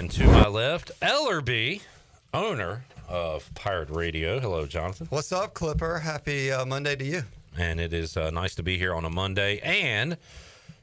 And to my left, Ellerby, owner of Pirate Radio. Hello, Jonathan. What's up, Clipper? Happy Monday to you. And it is nice to be here on a Monday. And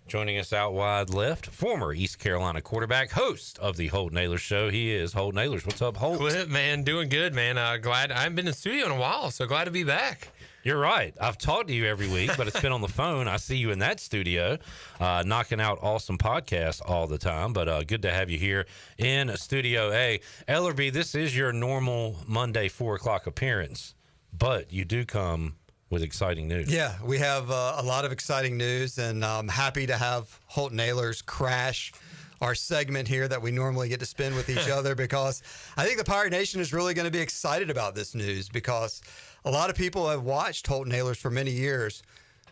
joining us out wide left, former East Carolina quarterback, host of the Holton Ahlers Show. He is Holton Ahlers. What's up, Holt? Clip, man, doing good, man. Glad I haven't been in the studio in a while, so glad to be back. You're right. I've talked to you every week, but it's been on the phone. I see you in that studio, knocking out awesome podcasts all the time. But good to have you here in Studio A. Ellerby, this is your normal Monday 4 o'clock appearance, but you do come with exciting news. Yeah, we have a lot of exciting news, and I'm happy to have Holton Ahlers crash our segment here that we normally get to spend with each other, because I think the Pirate Nation is really going to be excited about this news, because a lot of people have watched Holton Ahlers for many years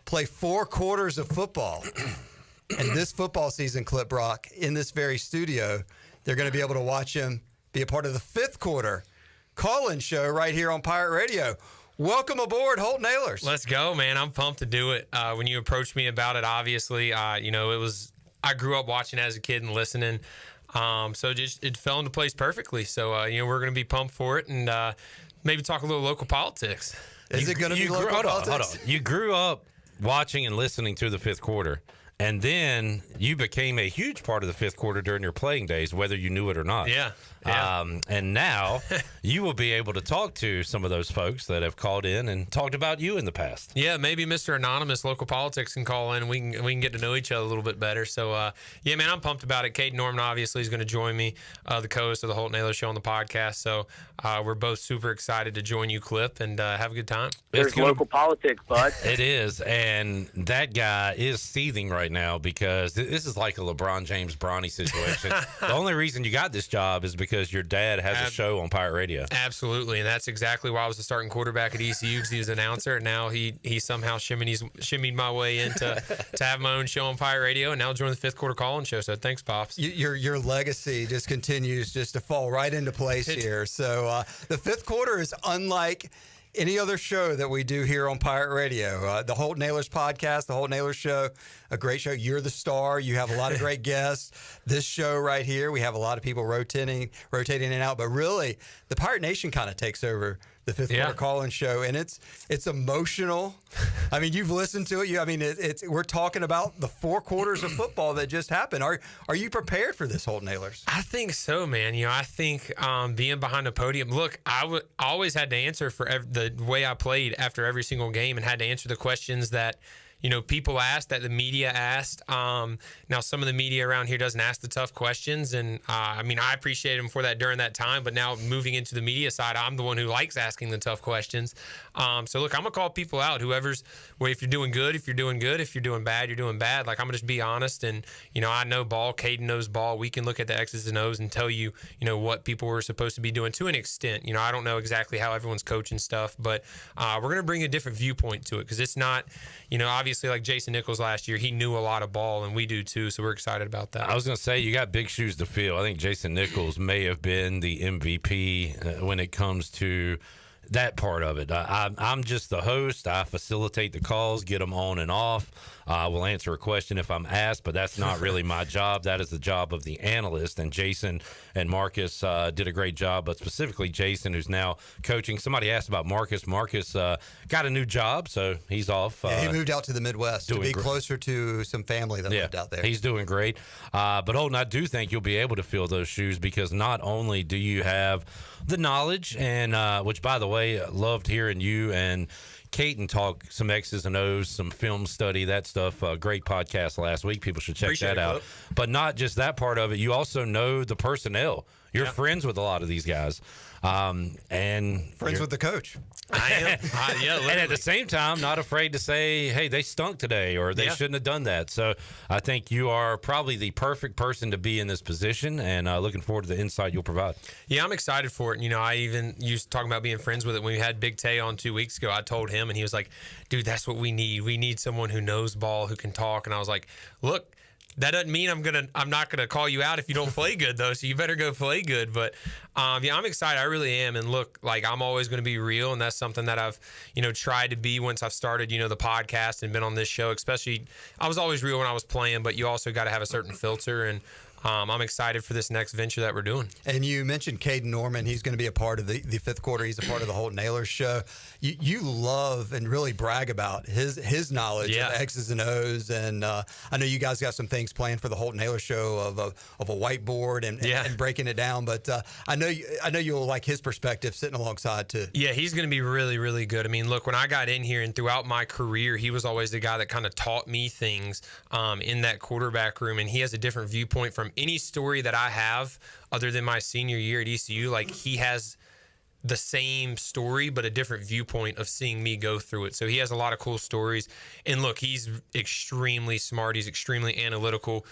play 4 quarters of football. And this football season, Clip Brock, in this very studio, they're going to be able to watch him be a part of the 5th quarter call-in show right here on Pirate Radio. Welcome aboard, Holton Ahlers. Let's go, man. I'm pumped to do it. When you approached me about it, obviously, I grew up watching as a kid and listening. So it fell into place perfectly. So, we're going to be pumped for it and maybe talk a little local politics. Is it going to be local politics? Hold on. You grew up watching and listening to the 5th quarter, and then you became a huge part of the 5th quarter during your playing days, whether you knew it or not. Yeah. And now you will be able to talk to some of those folks that have called in and talked about you in the past. Yeah, maybe Mr. Anonymous Local Politics can call in. We can get to know each other a little bit better. So, yeah, man, I'm pumped about it. Kate Norman obviously is going to join me, the co-host of the Holton Ahlers Show on the podcast. So we're both super excited to join you, Clip, and have a good time. There's local politics, bud. It is, and that guy is seething right now because this is like a LeBron James Bronny situation. The only reason you got this job is because your dad has a show on Pirate Radio. Absolutely, and that's exactly why I was the starting quarterback at ECU, because he was an announcer. And now he somehow shimmied my way in to have my own show on Pirate Radio, and now join the 5th quarter call-in show. So thanks, Pops. Your legacy just continues just to fall right into place here. So the 5th quarter is unlike any other show that we do here on Pirate Radio. The Holton Ahlers podcast, the Holton Ahlers Show, a great show. You're the star. You have a lot of great guests. This show right here, we have a lot of people rotating in and out. But really, the Pirate Nation kind of takes over the 5th quarter call-in show, and it's emotional. I mean, you've listened to it. We're talking about the 4 quarters of football that just happened. Are you prepared for this, Holton Ahlers? I think so, man. I think being behind the podium. Look, I always had to answer for the way I played after every single game, and had to answer the questions that people asked, that the media asked. Now, some of the media around here doesn't ask the tough questions, and I appreciate them for that during that time. But now moving into the media side, I'm the one who likes asking the tough questions. So look, I'm gonna call people out. If you're doing good, if you're doing good, if you're doing bad, you're doing bad. Like, I'm gonna just be honest, and I know ball. Caden knows ball. We can look at the X's and O's and tell you, what people were supposed to be doing to an extent. I don't know exactly how everyone's coaching stuff, but we're gonna bring a different viewpoint to it, because it's not, obviously, like Jason Nichols last year, he knew a lot of ball, and we do too, so we're excited about that. I was going to say, you got big shoes to fill. I think Jason Nichols may have been the MVP when it comes to that part of it. I'm just the host. I facilitate the calls, get them on and off. Will answer a question if I'm asked, but that's not really my job. That is the job of the analyst. And Jason and Marcus did a great job, but specifically Jason, who's now coaching. Somebody asked about Marcus. Marcus got a new job, so he's off. He moved out to the Midwest to be closer to some family that lived out there. He's doing great. But Holton, I do think you'll be able to fill those shoes, because not only do you have the knowledge, and which, by the way, loved hearing you and Caden talk some X's and O's, some film study, that stuff. Great podcast last week. People should check that out. But not just that part of it. You also know the personnel. You're friends with a lot of these guys. And friends with the coach. I am. And at the same time, not afraid to say, hey, they stunk today, or they shouldn't have done that. So I think you are probably the perfect person to be in this position, and looking forward to the insight you'll provide. Yeah, I'm excited for it. I even used to talk about being friends with it. When we had Big Tay on 2 weeks ago, I told him, and he was like, dude, that's what we need. We need someone who knows ball, who can talk. And I was like, look, that doesn't mean I'm not gonna call you out if you don't play good, though. So you better go play good. But I'm excited. I really am. And look, like, I'm always gonna be real, and that's something that I've tried to be once I've started the podcast and been on this show. Especially, I was always real when I was playing, but you also got to have a certain filter. And I'm excited for this next venture that we're doing. And you mentioned Caden Norman. He's going to be a part of the fifth quarter. He's a part of the Holton Ahlers show. You love and really brag about his knowledge of X's and O's. And I know you guys got some things planned for the Holton Ahlers show of a whiteboard and breaking it down. But I know you'll like his perspective sitting alongside too. Yeah, he's going to be really, really good. I mean, look, when I got in here and throughout my career, he was always the guy that kind of taught me things in that quarterback room. And he has a different viewpoint from any story that I have other than my senior year at ECU. Like, he has the same story, but a different viewpoint of seeing me go through it. So he has a lot of cool stories. And look, he's extremely smart. He's extremely analytical.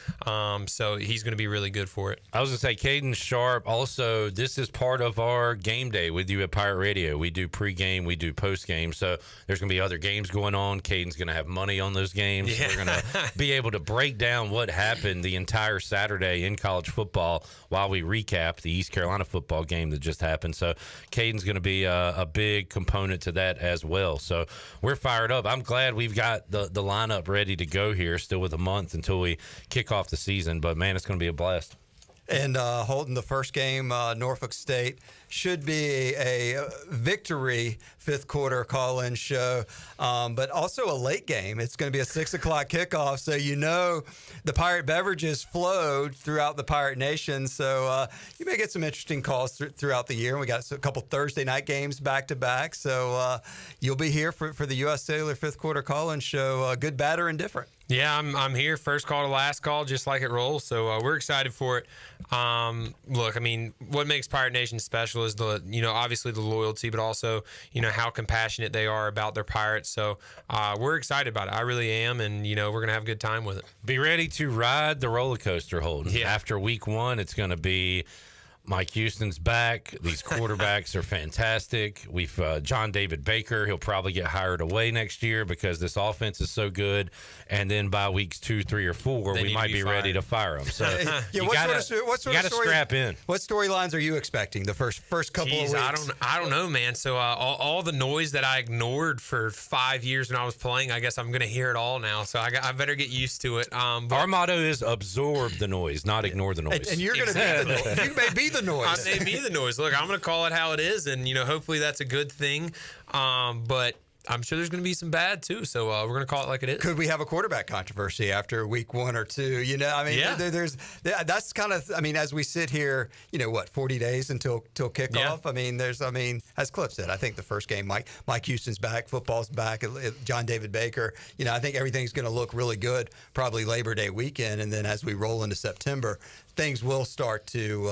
So he's going to be really good for it. I was going to say, Caden Sharp, also, this is part of our game day with you at Pirate Radio. We do pregame, we do postgame. So there's going to be other games going on. Caden's going to have money on those games. Yeah. We're going to be able to break down what happened the entire Saturday in college football while we recap the East Carolina football game that just happened. So Caden's going to be a big component to that as well. So we're fired up. I'm glad we've got the lineup ready to go here, still with a month until we kick off the season. But, man, it's going to be a blast. And Holton, the first game, Norfolk State, should be a victory fifth quarter call-in show, but also a late game. It's going to be a 6 o'clock kickoff, so the Pirate beverages flowed throughout the Pirate Nation. So you may get some interesting calls throughout the year. And we got a couple Thursday night games back-to-back, so you'll be here for the U.S. Cellular fifth quarter call-in show, good, bad, or indifferent. Yeah, I'm here, first call to last call, just like it rolls. So we're excited for it. Look, I mean, what makes Pirate Nation special is obviously the loyalty, but also, how compassionate they are about their Pirates. So we're excited about it. I really am, and we're gonna have a good time with it. Be ready to ride the roller coaster, Holden. Yeah. After week one, it's going to be Mike Houston's back. These quarterbacks are fantastic. We've John David Baker. He'll probably get hired away next year because this offense is so good. And then by weeks 2, 3, or 4, we might be ready to fire him. So you got to strap in. What storylines are you expecting the first couple of weeks? I don't know, man. So all the noise that I ignored for 5 years when I was playing, I guess I'm going to hear it all now. So I better get used to it. Our motto is absorb the noise, not ignore the noise. And you're going to be the noise. You may be the noise. I may be the noise. Look, I'm going to call it how it is, and hopefully that's a good thing. But I'm sure there's going to be some bad too, so we're going to call it like it is. Could we have a quarterback controversy after week 1 or 2? There's that's kind of. I mean, as we sit here, 40 days until kickoff. Yeah. As Cliff said, I think the first game, Mike Houston's back, football's back, John David Baker. I think everything's going to look really good. Probably Labor Day weekend, and then as we roll into September, things will start to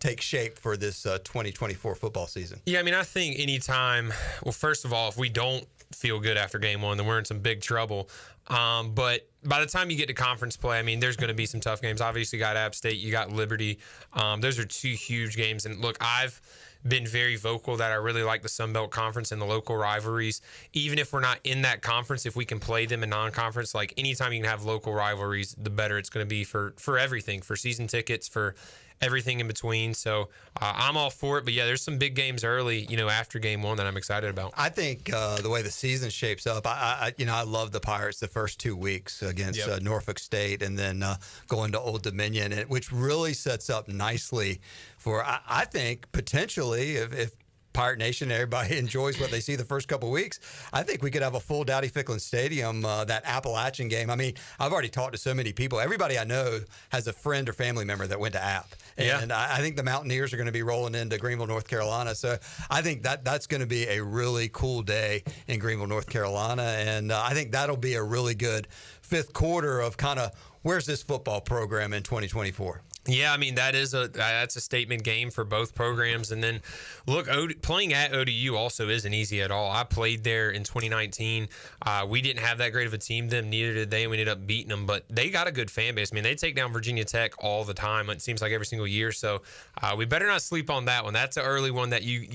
take shape for this 2024 football season. Yeah, I think anytime. Well, first of all, if we don't feel good after game 1, then we're in some big trouble. But by the time you get to conference play, there's going to be some tough games. Obviously, you got App State, you got Liberty. Those are 2 huge games. And look, I've been very vocal that I really like the Sun Belt Conference and the local rivalries. Even if we're not in that conference, if we can play them in non-conference, like anytime you can have local rivalries, the better it's going to be for everything, for season tickets, for everything in between. So I'm all for it. But yeah, there's some big games early, after game 1 that I'm excited about. I think the way the season shapes up, I love the Pirates the first 2 weeks against Norfolk State and then going to Old Dominion, which really sets up nicely for, I think, potentially, if Pirate Nation, everybody enjoys what they see the first couple of weeks, I think we could have a full Dowdy Ficklin Stadium, that Appalachian game. I've already talked to so many people. Everybody I know has a friend or family member that went to App. And I think the Mountaineers are going to be rolling into Greenville, North Carolina. So I think that's going to be a really cool day in Greenville, North Carolina. And I think that'll be a really good fifth quarter of kind of where's this football program in 2024. Yeah, that's a statement game for both programs. And then, look, playing at ODU also isn't easy at all. I played there in 2019. We didn't have that great of a team then, neither did they, and we ended up beating them. But they got a good fan base. They take down Virginia Tech all the time. It seems like every single year. So we better not sleep on that one. That's an early one that you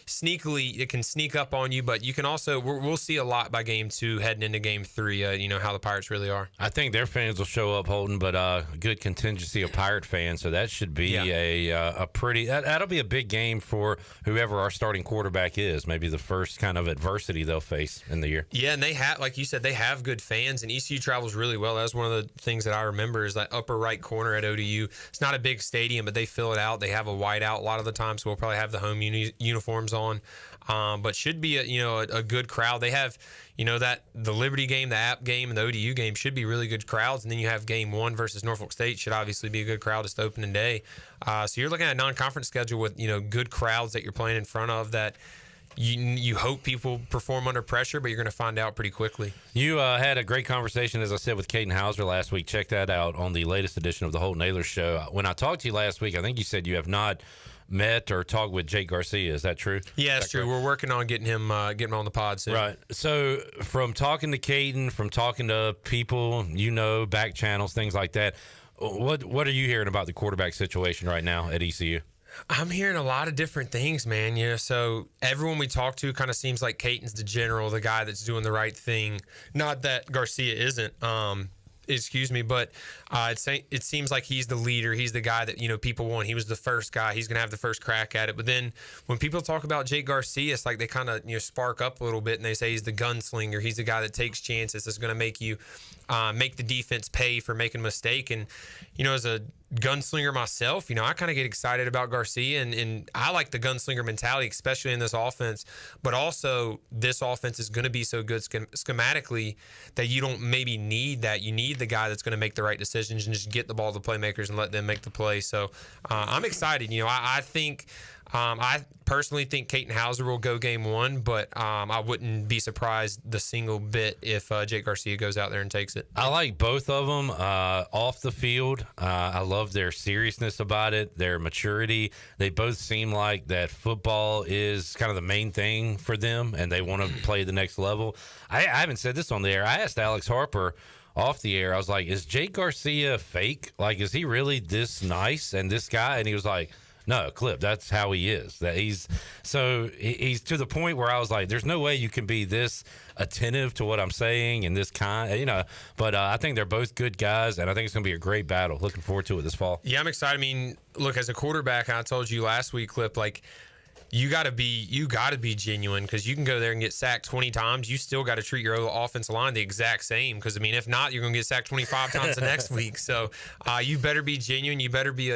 sneakily, it can sneak up on you. But you can also, we'll see a lot by game 2 heading into game 3, how the Pirates really are. I think their fans will show up, Holden, but a good contingency of Pirate fans fan, so that should be a pretty that'll be a big game for whoever our starting quarterback is. Maybe the first kind of adversity they'll face in the year. Yeah, and they have, like you said, they have good fans, and ECU travels really well. That was one of the things that I remember is that upper right corner at ODU. It's not a big stadium, but they fill it out. They have a whiteout a lot of the time, so we'll probably have the home uniforms on. But should be a good crowd. They have that the Liberty game, the App game, and the ODU game should be really good crowds. And then you have game 1 versus Norfolk State should obviously be a good crowd. It's the opening day. So you're looking at a non-conference schedule with good crowds that you're playing in front of that. You hope people perform under pressure, but you're going to find out pretty quickly. You had a great conversation, as I said, with Caden Hauser last week. Check that out on the latest edition of the Holton Ahlers Show. When I talked to you last week, I think you said you have not met or talked with Jake Garcia. Is that true? Yeah, it's true. We're working on getting him on the pod soon. Right. So from talking to Caden, from talking to people, back channels, things like that, what are you hearing about the quarterback situation right now at ECU? I'm hearing a lot of different things, man. So everyone we talk to kind of seems like Caden's the general, the guy that's doing the right thing. Not that Garcia isn't. But it seems like he's the leader. He's the guy that people want. He was the first guy. He's going to have the first crack at it. But then when people talk about Jake Garcia, it's like they kind of spark up a little bit and they say he's the gunslinger. He's the guy that takes chances. That's going to make you make the defense pay for making a mistake. And as a gunslinger myself, I kind of get excited about Garcia, and I like the gunslinger mentality, especially in this offense. But also, this offense is going to be so good schematically that you don't maybe need that. You need the guy that's going to make the right decisions and just get the ball to the playmakers and let them make the play. So I'm excited. I personally think Caden Hauser will go game 1, but I wouldn't be surprised the single bit if Jake Garcia goes out there and takes it. I like both of them off the field. I love their seriousness about it, their maturity. They both seem like that football is kind of the main thing for them, and they want to play the next level. I haven't said this on the air. I asked Alex Harper off the air. I was like, is Jake Garcia fake? Like, is he really this nice and this guy? And he was like, no, Clip, that's how he is. That he's to the point where I was like, there's no way you can be this attentive to what I'm saying and this kind, But I think they're both good guys, and I think it's going to be a great battle. Looking forward to it this fall. Yeah, I'm excited. I mean, look, as a quarterback, I told you last week, Clip, like, you got to be genuine, because you can go there and get sacked 20 times. You still got to treat your offensive line the exact same, because, if not, you're going to get sacked 25 times the next week. So you better be genuine. You better be,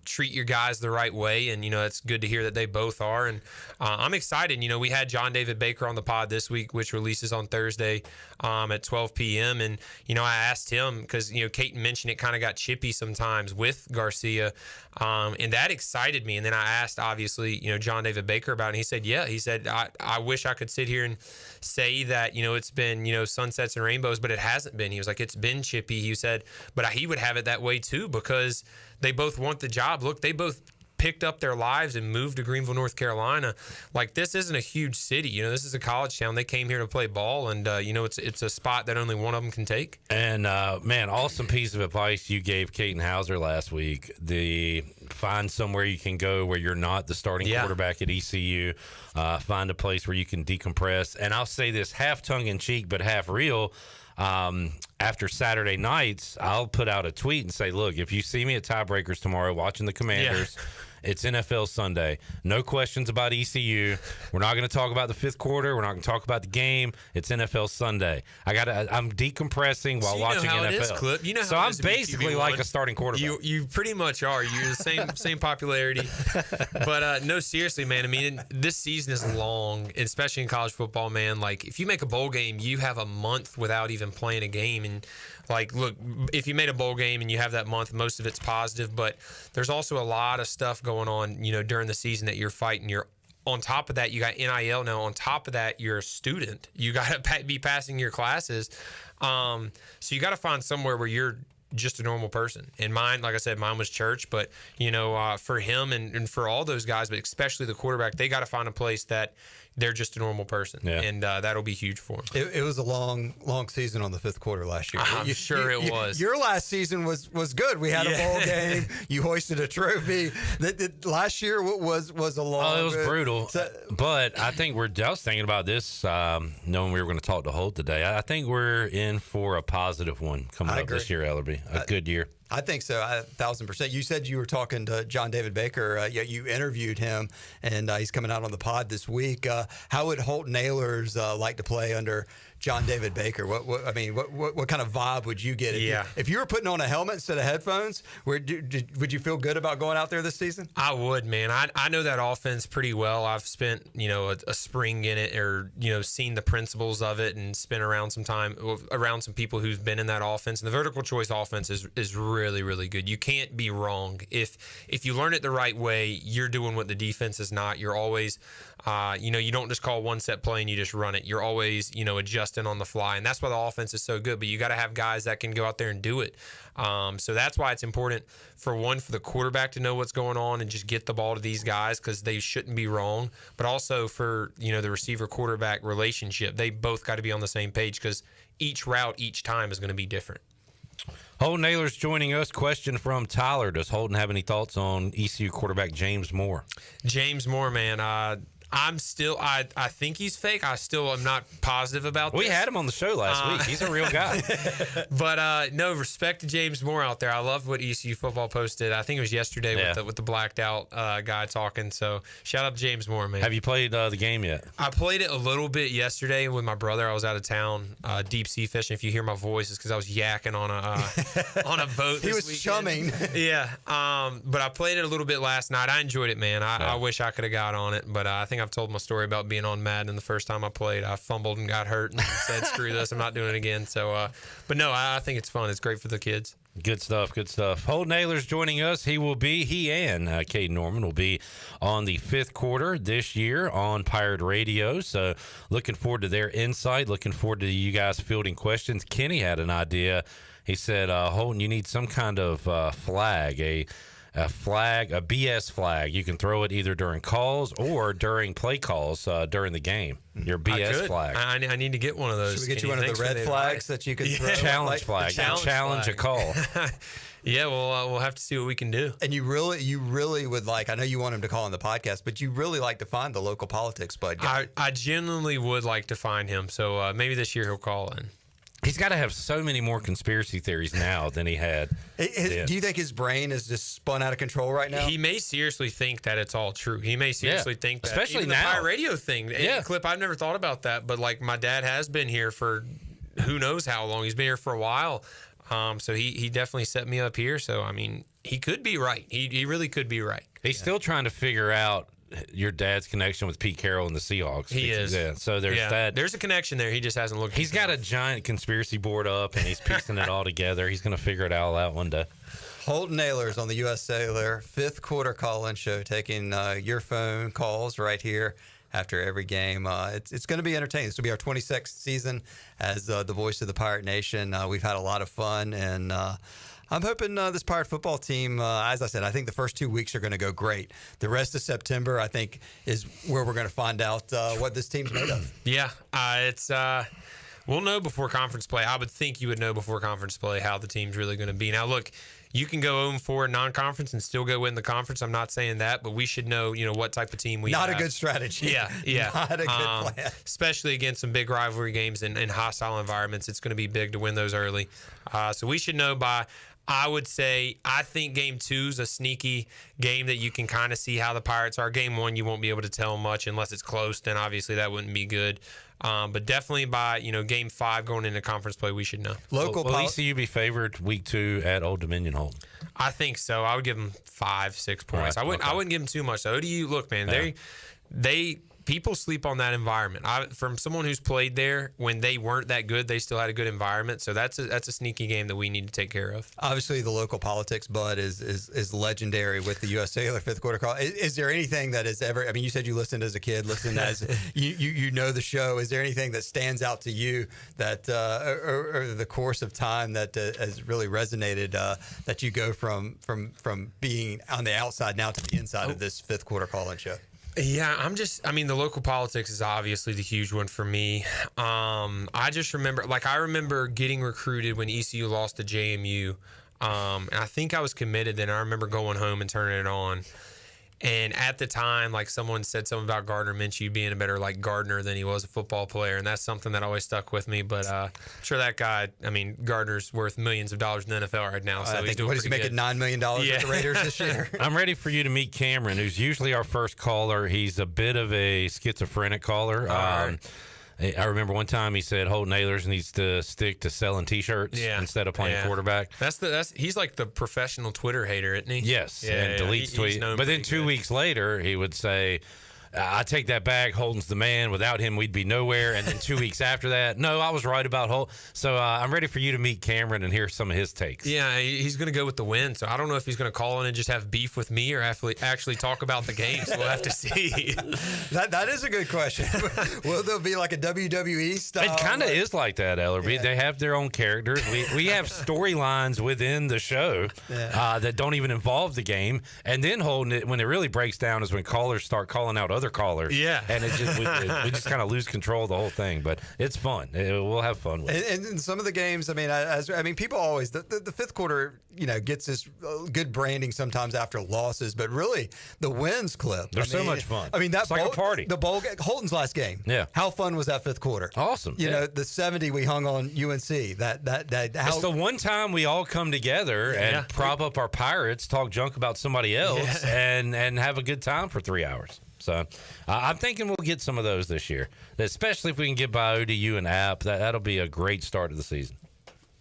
treat your guys the right way. And, it's good to hear that they both are. And I'm excited. We had John David Baker on the pod this week, which releases on Thursday at 12 p.m. And, I asked him, because, Caden mentioned it kind of got chippy sometimes with Garcia. And that excited me. And then I asked, obviously, John David Baker about it. And he said, yeah. He said, I wish I could sit here and say that, it's been, sunsets and rainbows, but it hasn't been. He was like, it's been chippy. He said, but he would have it that way too, because they both want the job. Look, they both picked up their lives and moved to Greenville, North Carolina. Like, this isn't a huge city. This is a college town. They came here to play ball, and it's a spot that only one of them can take. And man, awesome piece of advice you gave Caden Hauser last week. Find somewhere you can go where you're not the starting quarterback at ECU. Find a place where you can decompress. And I'll say this half tongue in cheek, but half real. After Saturday nights, I'll put out a tweet and say, look, if you see me at Tiebreakers tomorrow watching the Commanders, it's NFL Sunday. No questions about ECU. We're not going to talk about the fifth quarter. We're not going to talk about the game. It's NFL Sunday. I'm decompressing while watching NFL. It is, Clip. So I'm basically like a starting quarterback. You pretty much are. You're the same popularity. But no, seriously, man. This season is long, especially in college football, man. Like, if you make a bowl game, you have a month without even playing a game. And like, look, if you made a bowl game and you have that month, most of it's positive, but there's also a lot of stuff going on, during the season that you're fighting. On top of that, you got NIL now. On top of that, you're a student. You got to be passing your classes. So you got to find somewhere where you're just a normal person. And mine, like I said, mine was church, but for him and for all those guys, but especially the quarterback, they got to find a place that they're just a normal person, and that'll be huge for them. It was a long season on the fifth quarter last year. I'm sure it was. Your last season was good. We had a bowl game. You hoisted a trophy. Last year was a long. Oh, it was brutal. But I think I was thinking about this, knowing we were going to talk to Holt today. I think we're in for a positive one coming up this year, Ellerby. A good year. I think so, 1,000%. You said you were talking to John David Baker. You interviewed him, and he's coming out on the pod this week. How would Holton Ahlers like to play under John David Baker? What kind of vibe would you get if you were putting on a helmet instead of headphones? Would you feel good about going out there this season? I would, man. I know that offense pretty well. I've spent a spring in it, or seen the principles of it, and spent around some time around some people who've been in that offense. And the vertical choice offense is really, really good. You can't be wrong if you learn it the right way. You're doing what the defense is not. You're always you don't just call one set play and you just run it. You're always adjusting on the fly, and that's why the offense is so good. But you got to have guys that can go out there and do it. So that's why it's important for the quarterback to know what's going on and just get the ball to these guys, because they shouldn't be wrong. But also for the receiver quarterback relationship, they both got to be on the same page, because each route each time is going to be different. Holton Ahlers joining us. Question from Tyler: does Holton have any thoughts on ECU quarterback James Moore? James Moore, man. I think he's fake. I still am not positive about this. We had him on the show last week. He's a real guy. But no, respect to James Moore out there. I love what ECU Football posted. I think it was yesterday with the blacked out guy talking. So shout out to James Moore, man. Have you played the game yet? I played it a little bit yesterday with my brother. I was out of town deep sea fishing. If you hear my voice, it's because I was yakking on a boat. He was weekend. chumming. Yeah. But I played it a little bit last night. I enjoyed it, man. I wish I could have got on it, but I think I've told my story about being on Madden the first time I played. I fumbled and got hurt and said, screw this, I'm not doing it again. So, but no, I think it's fun. It's great for the kids. Good stuff. Good stuff. Holton Ahlers joining us. He and Cade Norman will be on the fifth quarter this year on Pirate Radio. So looking forward to their insight. Looking forward to you guys fielding questions. Kenny had an idea. He said, Holton, you need some kind of flag, a BS flag. You can throw it either during calls or during play calls during the game. Your BS flag. I need to get one of those. Should we get you one of the red flags that you can throw? Challenge flag. Challenge a call. Yeah, well, we'll have to see what we can do. And you really would like, I know you want him to call on the podcast, but you really like to find the local politics bud guy. I genuinely would like to find him. So maybe this year he'll call in. He's got to have so many more conspiracy theories now than he had. Do you think his brain is just spun out of control right now? He may seriously think that it's all true. He may seriously think that. Especially even now. The Pirate Radio thing. Yeah. Clip, I've never thought about that, but like my dad has been here for who knows how long. He's been here for a while. So he definitely set me up here. So, I mean, he could be right. He really could be right. He's still trying to figure out your dad's connection with Pete Carroll and the Seahawks. He is. Yeah. So there's that. There's a connection there. He just hasn't looked. He's got a giant conspiracy board up, and he's piecing it all together. He's going to figure it all out one day. Holton Ahlers on the U.S. Cellular fifth quarter call-in show, taking your phone calls right here after every game. It's going to be entertaining. This will be our 26th season as the voice of the Pirate Nation. We've had a lot of fun, and I'm hoping this Pirate football team, as I said, I think the first 2 weeks are going to go great. The rest of September, I think, is where we're going to find out what this team's made of. Yeah, it's we'll know before conference play. I would think you would know before conference play how the team's really going to be. Now, look, you can go 0-4 in non-conference and still go win the conference. I'm not saying that, but we should know, what type of team we have. Not a good strategy. Yeah. Not a good plan. Especially against some big rivalry games and hostile environments. It's going to be big to win those early. So we should know by, I would say, I think game 2 is a sneaky game that you can kind of see how the Pirates are. Game 1, you won't be able to tell much unless it's close. Then obviously that wouldn't be good. But definitely by game 5 going into conference play, we should know. Will ECU be favored week 2 at Old Dominion, Holton? I think so. I would give them 5-6 points. Right, I wouldn't give them too much. So ODU, look, man, they people sleep on that environment. From someone who's played there, when they weren't that good, they still had a good environment. So that's a sneaky game that we need to take care of. Obviously, the local politics, Bud, is legendary with the U.S. Cellular fifth quarter call. Is there anything that has ever? I mean, you said you listened as a kid, listened as you know the show. Is there anything that stands out to you that over the course of time that has really resonated? That you go from being on the outside now to the inside of this fifth quarter call-in show. Yeah, the local politics is obviously the huge one for me. I just remember getting recruited when ECU lost to JMU. And I think I was committed then. I remember going home and turning it on. And at the time, like someone said something about Gardner Minshew being a better like gardener than he was a football player, and that's something that always stuck with me. But I'm sure that guy, I mean, Gardner's worth millions of dollars in the NFL right now, so he's doing what is he making, $9 million with the Raiders this year? I'm ready for you to meet Cameron, who's usually our first caller. He's a bit of a schizophrenic caller. I remember one time he said Holton Ahlers needs to stick to selling T-shirts instead of playing quarterback. He's like the professional Twitter hater, isn't he? Yes, and deletes tweets. But then 2 weeks later, he would say, I take that back. Holton's the man. Without him, we'd be nowhere. And then 2 weeks after that, no, I was right about Holton. So I'm ready for you to meet Cameron and hear some of his takes. Yeah, he's going to go with the win. So I don't know if he's going to call in and just have beef with me or actually talk about the game. So we'll have to see. That is a good question. Will there be like a WWE style? It kind of is like that, Ellerby. Yeah. They have their own characters. We have storylines within the show that don't even involve the game. And then Holton, when it really breaks down is when callers start calling out other callers. Yeah. And we just kind of lose control of the whole thing. But it's fun. We'll have fun with it. And in some of the games, I mean, people always the fifth quarter, gets this good branding sometimes after losses, but really the wins clip. They're so much fun. I mean, It's like a party. The bowl, Holton's last game. Yeah. How fun was that fifth quarter? Awesome. The 70 we hung on UNC. It's the one time we all come together and prop up our Pirates, talk junk about somebody else, and have a good time for 3 hours. So I'm thinking we'll get some of those this year, especially if we can get by ODU and App. That'll be a great start to the season.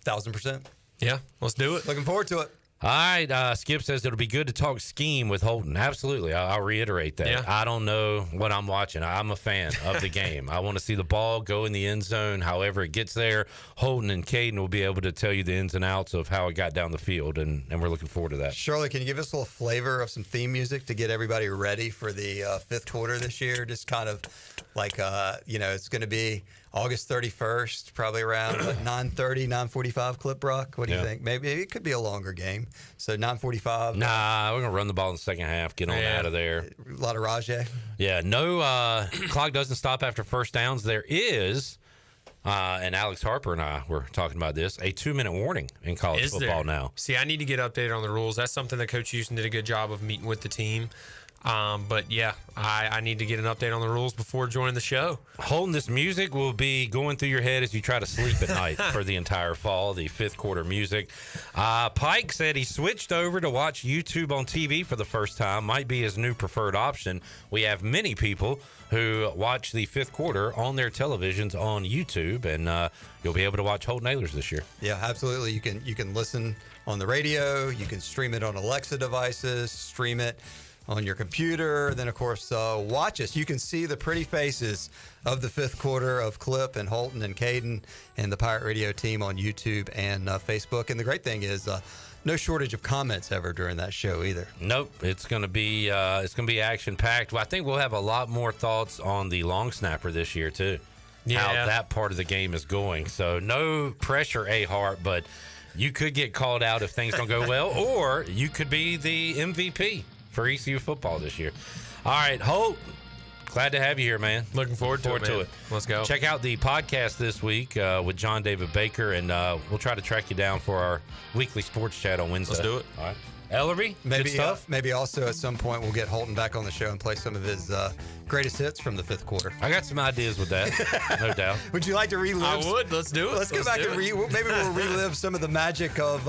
1,000%. Yeah, let's do it. Looking forward to it. All right, Skip says it'll be good to talk scheme with Holton. Absolutely, I'll reiterate that. Yeah. I don't know what I'm watching. I'm a fan of the game. I want to see the ball go in the end zone. However it gets there, Holton and Caden will be able to tell you the ins and outs of how it got down the field, and we're looking forward to that. Shirley, can you give us a little flavor of some theme music to get everybody ready for the fifth quarter this year? Just kind of like, it's going to be August 31st, probably around 9:30, 9:45 clip, Brock. What do you think? Maybe it could be a longer game. So 9:45. Nah, we're going to run the ball in the second half, get on out of there. A lot of Rajay. Yeah, no, clock doesn't stop after first downs. There is, and Alex Harper and I were talking about this, a 2-minute warning in college football now. See, I need to get updated on the rules. That's something that Coach Houston did a good job of meeting with the team. But yeah, I need to get an update on the rules before joining the show. Holton, this music will be going through your head as you try to sleep at night for the entire fall, the fifth quarter music. Pike said he switched over to watch YouTube on TV for the first time. Might be his new preferred option. We have many people who watch the fifth quarter on their televisions on YouTube, and you'll be able to watch Holton Ahlers this year. Yeah, absolutely. You can listen on the radio. You can stream it on Alexa devices, stream it on your computer, then of course watch us. You can see the pretty faces of the fifth quarter of Clip and Holton and Caden and the Pirate Radio team on YouTube and Facebook. And the great thing is no shortage of comments ever during that show either. Nope, it's going to be action packed. Well, I think we'll have a lot more thoughts on the long snapper this year too. Yeah. How that part of the game is going. So no pressure, A-Hart, but you could get called out if things don't go well, or you could be the MVP for ECU football this year. All right, Holt, glad to have you here, man. Looking forward to it. Let's go. Check out the podcast this week with John David Baker, and we'll try to track you down for our weekly sports chat on Wednesday. Let's do it. All right. Ellerby, good stuff. Maybe also at some point we'll get Holton back on the show and play some of his greatest hits from the fifth quarter. I got some ideas with that, no doubt. Would you like to relive? I would. Let's do it. Let's go back and maybe we'll relive some of the magic of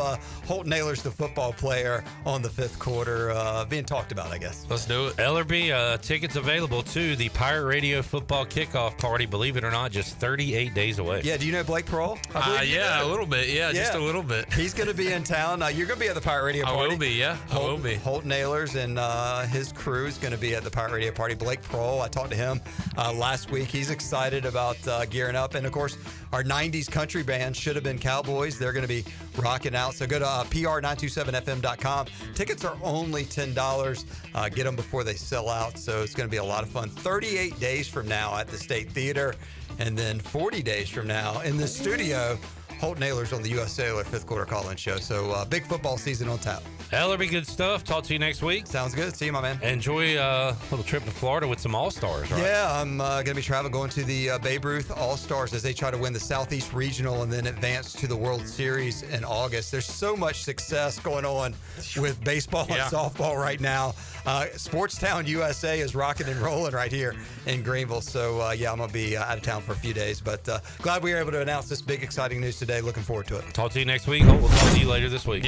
Holton Ahlers, the football player, on the fifth quarter, being talked about, I guess. Let's do it. Ellerby, tickets available to the Pirate Radio football kickoff party. Believe it or not, just 38 days away. Yeah, do you know Blake Pearl? Yeah, a little bit. Yeah, just a little bit. He's going to be in town. You're going to be at the Pirate Radio party. I will be, yeah. I will be. Holton Ahlers and his crew is going to be at the Pirate Radio party. Blake Pearl, I talked to him last week. He's excited about gearing up. And, of course, our 90s country band, Should Have Been Cowboys, they're going to be rocking out. So go to pr927fm.com. Tickets are only $10. Get them before they sell out. So it's going to be a lot of fun. 38 days from now at the State Theater, and then 40 days from now in the studio Holton Ahlers on the U.S. Sailor fifth quarter call-in show. So big football season on tap. Ellerby, good stuff. Talk to you next week. Sounds good. See you, my man. Enjoy a little trip to Florida with some All-Stars, right? Yeah, I'm going to be traveling, going to the Babe Ruth All-Stars as they try to win the Southeast Regional and then advance to the World Series in August. There's so much success going on with baseball and softball right now. Sportstown USA is rocking and rolling right here in Greenville. So, I'm going to be out of town for a few days. But glad we were able to announce this big, exciting news today. Looking forward to it. Talk to you next week. We'll talk to you later this week.